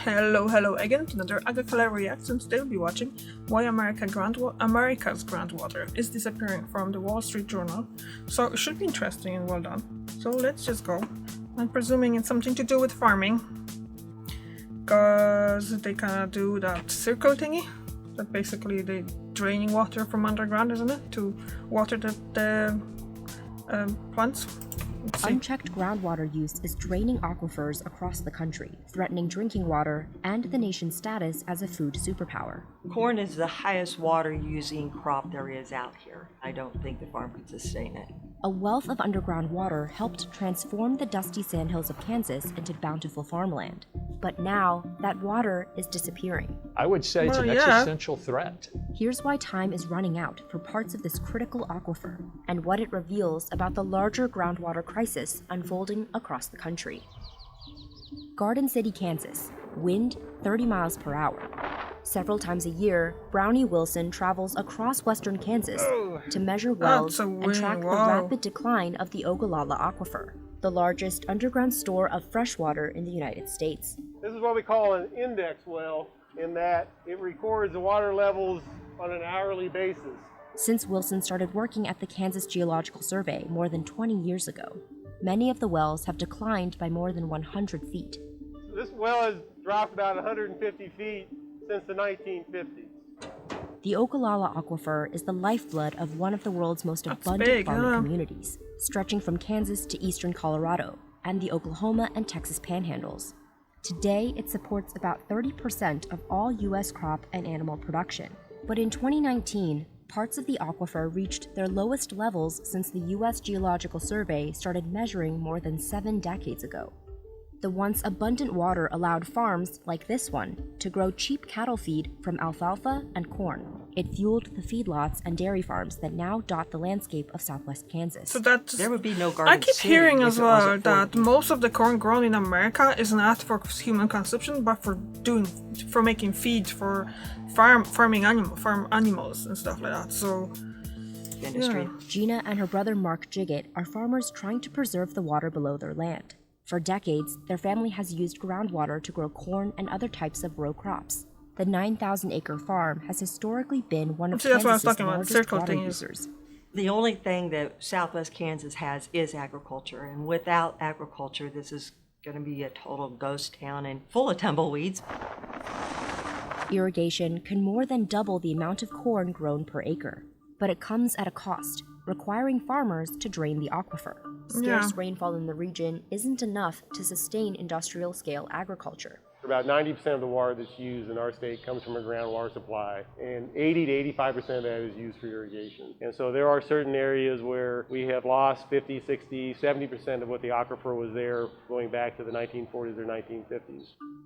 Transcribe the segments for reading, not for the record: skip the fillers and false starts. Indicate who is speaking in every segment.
Speaker 1: Hello again to another Agricola Reacts, and today we'll be watching why America's groundwater is disappearing from the Wall Street Journal. So it should be interesting and well done. So let's just go. I'm presuming it's something to do with farming, because they kind of do that circle thingy, that basically they draining water from underground, isn't it, to water the plants.
Speaker 2: Unchecked groundwater use is draining aquifers across the country, threatening drinking water and the nation's status as a food superpower.
Speaker 3: Corn is the highest water-using crop there is out here. I don't think the farm could sustain it.
Speaker 2: A wealth of underground water helped transform the dusty sandhills of Kansas into bountiful farmland. But now, that water is disappearing.
Speaker 4: I would say it's an existential threat.
Speaker 2: Here's why time is running out for parts of this critical aquifer, and what it reveals about the larger groundwater crisis unfolding across the country. Garden City, Kansas. Wind 30 miles per hour. Several times a year, Brownie Wilson travels across western Kansas to measure wells and track the rapid decline of the Ogallala Aquifer, the largest underground store of fresh water in the United States.
Speaker 5: This is what we call an index well, in that it records the water levels on an hourly basis.
Speaker 2: Since Wilson started working at the Kansas Geological Survey more than 20 years ago, many of the wells have declined by more than 100 feet.
Speaker 5: This well has dropped about 150 feet since the 1950s.
Speaker 2: The Ogallala Aquifer is the lifeblood of one of the world's most abundant farming communities, stretching from Kansas to eastern Colorado and the Oklahoma and Texas panhandles. Today, it supports about 30% of all U.S. crop and animal production. But in 2019, parts of the aquifer reached their lowest levels since the U.S. Geological Survey started measuring more than 7 decades ago. The once abundant water allowed farms, like this one, to grow cheap cattle feed from alfalfa and corn. It fueled the feedlots and dairy farms that now dot the landscape of southwest Kansas.
Speaker 1: So that's,
Speaker 3: there would be no Garden
Speaker 1: I keep
Speaker 3: City
Speaker 1: hearing as well that most of the corn grown in America is not for human consumption, but for making feed for farm animals and stuff like that. So
Speaker 3: industry.
Speaker 1: Yeah.
Speaker 2: Gina and her brother Mark Jiggett are farmers trying to preserve the water below their land. For decades, their family has used groundwater to grow corn and other types of row crops. The 9,000-acre farm has historically been one of Kansas's largest water users.
Speaker 3: The only thing that southwest Kansas has is agriculture, and without agriculture, this is going to be a total ghost town and full of tumbleweeds.
Speaker 2: Irrigation can more than double the amount of corn grown per acre, but it comes at a cost, requiring farmers to drain the aquifer. Scarce rainfall in the region isn't enough to sustain industrial-scale agriculture.
Speaker 5: About 90% of the water that's used in our state comes from a groundwater supply, and 80 to 85% of that is used for irrigation. And so there are certain areas where we have lost 50, 60, 70% of what the aquifer was there going back to the 1940s or 1950s.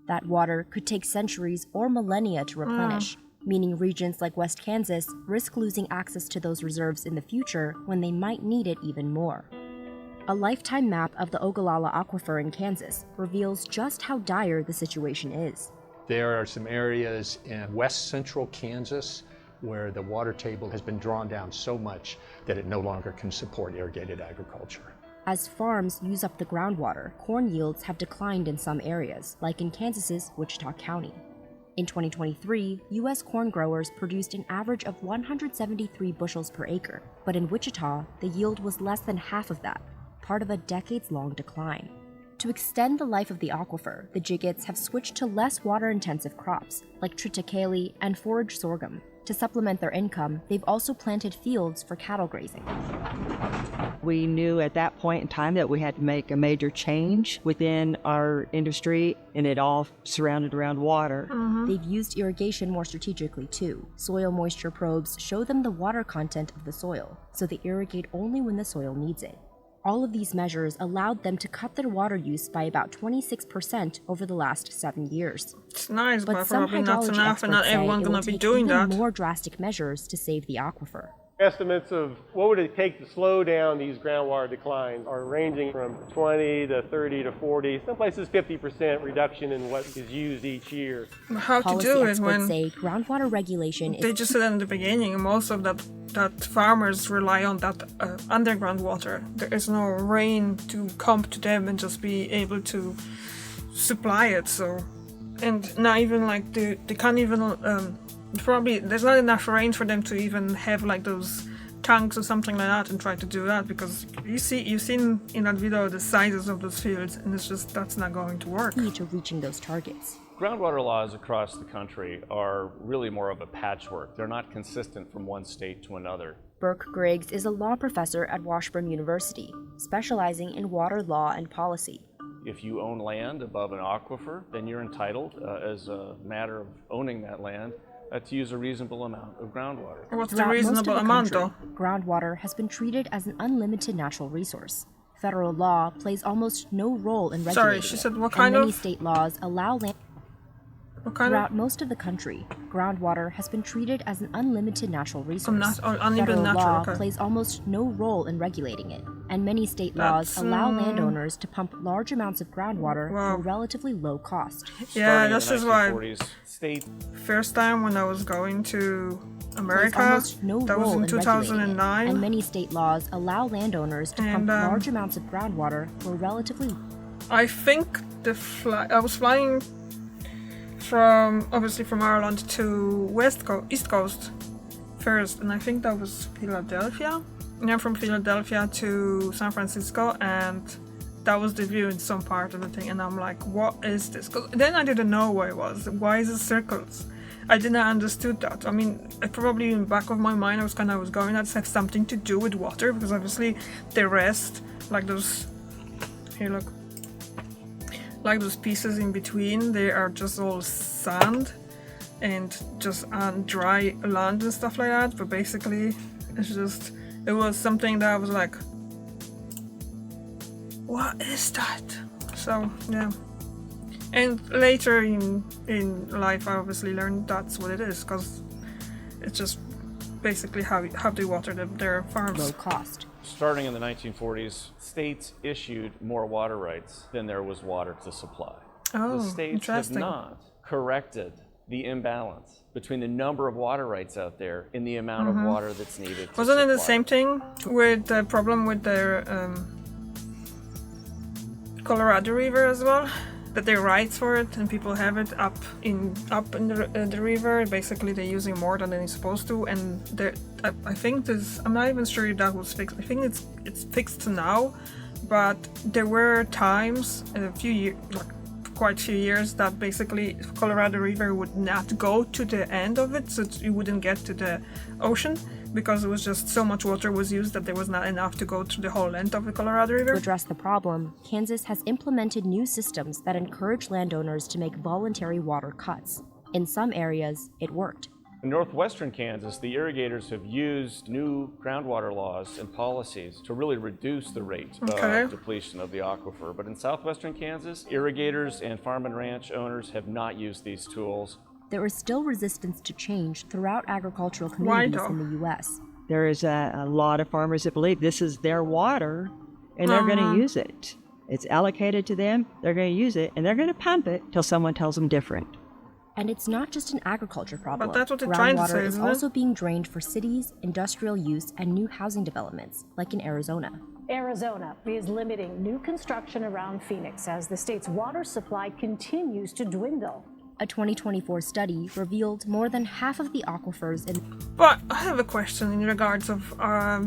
Speaker 2: That water could take centuries or millennia to replenish, meaning regions like West Kansas risk losing access to those reserves in the future when they might need it even more. A lifetime map of the Ogallala Aquifer in Kansas reveals just how dire the situation is.
Speaker 4: There are some areas in west central Kansas where the water table has been drawn down so much that it no longer can support irrigated agriculture.
Speaker 2: As farms use up the groundwater, corn yields have declined in some areas, like in Kansas's Wichita County. In 2023, U.S. corn growers produced an average of 173 bushels per acre, but in Wichita, the yield was less than half of that, part of a decades-long decline. To extend the life of the aquifer, the Jiggetts have switched to less water-intensive crops, like triticale and forage sorghum. To supplement their income, they've also planted fields for cattle grazing.
Speaker 6: We knew at that point in time that we had to make a major change within our industry, and it all surrounded around water.
Speaker 2: They've used irrigation more strategically too. Soil moisture probes show them the water content of the soil, so they irrigate only when the soil needs it. All of these measures allowed them to cut their water use by about 26% over the last 7 years.
Speaker 1: It's nice, but
Speaker 2: some
Speaker 1: probably not
Speaker 2: hydrology
Speaker 1: enough, and not
Speaker 2: experts say
Speaker 1: everyone's
Speaker 2: it will
Speaker 1: going to be
Speaker 2: take
Speaker 1: doing
Speaker 2: even
Speaker 1: that.
Speaker 2: more drastic measures to save the aquifer.
Speaker 5: Estimates of what would it take to slow down these groundwater declines are ranging from 20 to 30 to 40, some places 50% reduction in what is used each year.
Speaker 1: How to
Speaker 2: Policy
Speaker 1: do it
Speaker 2: experts
Speaker 1: when
Speaker 2: say groundwater regulation
Speaker 1: they
Speaker 2: is
Speaker 1: just said in the beginning, most of that farmers rely on that underground water. There is no rain to come to them and just be able to supply it, so and not even like they can't even probably there's not enough rain for them to even have like those tanks or something like that and try to do that, because you've seen in that video the sizes of those fields, and it's just that's not going to work.
Speaker 2: Key to reaching those targets.
Speaker 7: Groundwater laws across the country are really more of a patchwork. They're not consistent from one state to another.
Speaker 2: Burke Griggs is a law professor at Washburn University, specializing in water law and policy.
Speaker 7: If you own land above an aquifer, then you're entitled, as a matter of owning that land, to use a reasonable amount of groundwater.
Speaker 1: What's the
Speaker 2: Throughout most of
Speaker 1: reasonable
Speaker 2: the
Speaker 1: amount,
Speaker 2: country,
Speaker 1: though?
Speaker 2: groundwater has been treated as an unlimited natural resource. Federal law plays almost no role in regulating
Speaker 1: Sorry, she said what kind
Speaker 2: and many
Speaker 1: of?
Speaker 2: state laws allow land.
Speaker 1: What kind
Speaker 2: Throughout
Speaker 1: of?
Speaker 2: most of the country, groundwater has been treated as an unlimited natural resource.
Speaker 1: Uneven
Speaker 2: Federal
Speaker 1: natural,
Speaker 2: law
Speaker 1: okay.
Speaker 2: plays almost no role in regulating it, and many state laws allow landowners to pump large amounts of groundwater
Speaker 1: Wow.
Speaker 2: for relatively low cost.
Speaker 1: Yeah,
Speaker 7: Starting
Speaker 1: this
Speaker 7: in
Speaker 1: is
Speaker 7: the
Speaker 1: why
Speaker 7: 1940s, state
Speaker 1: first time when I was going to
Speaker 2: Plays
Speaker 1: America,
Speaker 2: almost no
Speaker 1: that was
Speaker 2: role
Speaker 1: in
Speaker 2: in regulating it,
Speaker 1: 2009.
Speaker 2: and many state laws allow landowners to pump
Speaker 1: And,
Speaker 2: large amounts of groundwater for relatively.
Speaker 1: I think I was flying from obviously from Ireland to East Coast first, and I think that was Philadelphia. And then from Philadelphia to San Francisco, and that was the view in some part of the thing. And I'm like, what is this? 'Cause then I didn't know what it was. Why is it circles? I didn't understood that. I mean, probably in the back of my mind, I was going, that's have something to do with water, because obviously the rest, like those, here look, like those pieces in between, they are just all sand and just on dry land and stuff like that. But basically, it was something that I was like, what is that? So yeah. And later in life, I obviously learned that's what it is, because it's just basically how they water their farms.
Speaker 2: Low cost.
Speaker 7: Starting in the 1940s, states issued more water rights than there was water to supply.
Speaker 1: Oh,
Speaker 7: The states
Speaker 1: interesting.
Speaker 7: have not corrected the imbalance between the number of water rights out there and the amount of water that's needed to
Speaker 1: Wasn't it the
Speaker 7: supply.
Speaker 1: same thing with the problem with their Colorado River as well? That they rights for it and people have it up in the river. Basically, they're using more than they're supposed to, and I think this. I'm not even sure if that was fixed. I think it's fixed now, but there were times quite a few years that basically Colorado River would not go to the end of it, so you wouldn't get to the ocean, because it was just so much water was used that there was not enough to go through the whole length of the Colorado River.
Speaker 2: To address the problem, Kansas has implemented new systems that encourage landowners to make voluntary water cuts. In some areas, it worked.
Speaker 7: In northwestern Kansas, the irrigators have used new groundwater laws and policies to really reduce the rate of depletion of the aquifer. But in southwestern Kansas, irrigators and farm and ranch owners have not used these tools.
Speaker 2: There is still resistance to change throughout agricultural communities in the U.S.
Speaker 6: There is a lot of farmers that believe this is their water and they're going to use it. It's allocated to them, they're going to use it, and they're going to pump it till someone tells them different.
Speaker 2: And it's not just an agriculture problem.
Speaker 1: But that's what they're trying to say,
Speaker 2: Groundwater is
Speaker 1: isn't it?
Speaker 2: also being drained for cities, industrial use, and new housing developments, like in Arizona.
Speaker 8: Arizona is limiting new construction around Phoenix as the state's water supply continues to dwindle.
Speaker 2: A 2024 study revealed more than half of the aquifers in.
Speaker 1: But I have a question in regards of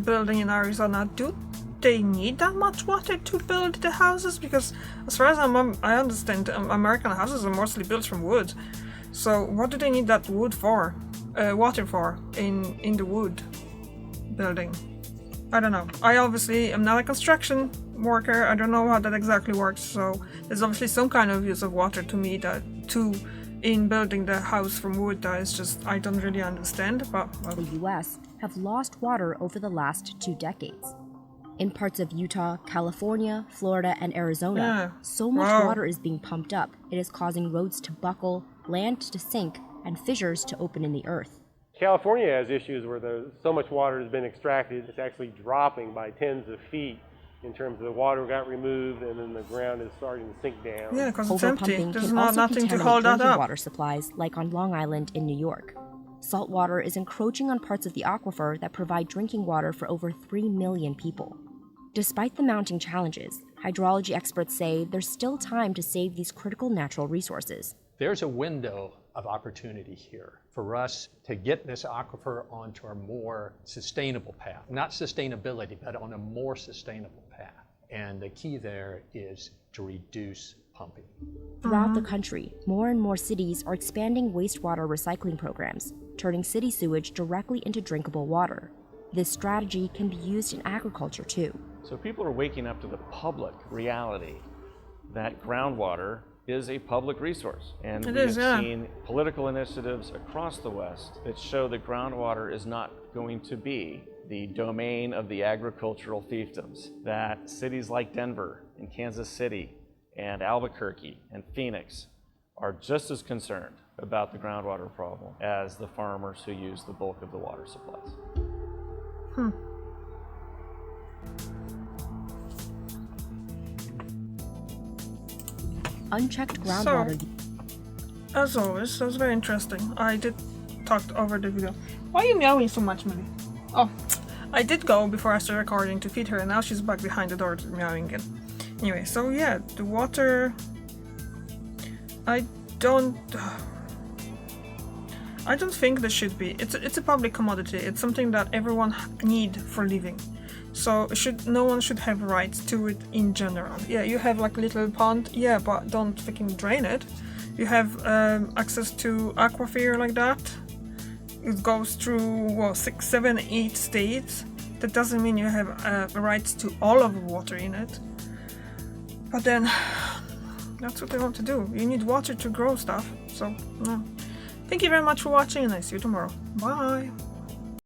Speaker 1: building in Arizona. Do they need that much water to build the houses? Because as far as I understand, American houses are mostly built from wood. So what do they need that wood for? Water for in the wood building? I don't know. I obviously am not a construction worker. I don't know how that exactly works. So there's obviously some kind of use of water to me in building the house from wood that is just I don't really understand. But
Speaker 2: the U.S. have lost water over the last 2 decades. In parts of Utah, California, Florida, and Arizona, so much water is being pumped up, it is causing roads to buckle, land to sink, and fissures to open in the earth.
Speaker 5: California has issues where so much water has been extracted, it's actually dropping by tens of feet in terms of the water got removed and then the ground is starting to sink down.
Speaker 1: yeah, because it's empty.
Speaker 2: Overpumping
Speaker 1: There's
Speaker 2: can also
Speaker 1: nothing to
Speaker 2: contaminate
Speaker 1: hold that
Speaker 2: drinking
Speaker 1: up.
Speaker 2: water supplies, like on Long Island in New York. Salt water is encroaching on parts of the aquifer that provide drinking water for over 3 million people. Despite the mounting challenges, hydrology experts say there's still time to save these critical natural resources.
Speaker 4: There's a window of opportunity here for us to get this aquifer onto a more sustainable path. Not sustainability, but on a more sustainable path. And the key there is to reduce pumping.
Speaker 2: Throughout the country, more and more cities are expanding wastewater recycling programs, turning city sewage directly into drinkable water. This strategy can be used in agriculture too.
Speaker 7: So people are waking up to the public reality that groundwater is a public resource. And we have seen political initiatives across the West that show that groundwater is not going to be the domain of the agricultural fiefdoms, that cities like Denver and Kansas City and Albuquerque and Phoenix are just as concerned about the groundwater problem as the farmers who use the bulk of the water supplies.
Speaker 2: Unchecked groundwater.
Speaker 1: So, as always, that was very interesting. I did talk over the video. Why are you meowing so much, Millie? Oh, I did go before I started recording to feed her, and now she's back behind the door meowing again. Anyway, so yeah, the water. I don't think there should be. It's a public commodity. It's something that everyone need for living. So no one should have rights to it in general. Yeah, you have like a little pond, yeah, but don't freaking drain it. You have access to aquifer like that. It goes through 6, 7, 8 states. That doesn't mean you have rights to all of the water in it. But then, that's what they want to do. You need water to grow stuff. So, thank you very much for watching, and I see you tomorrow. Bye!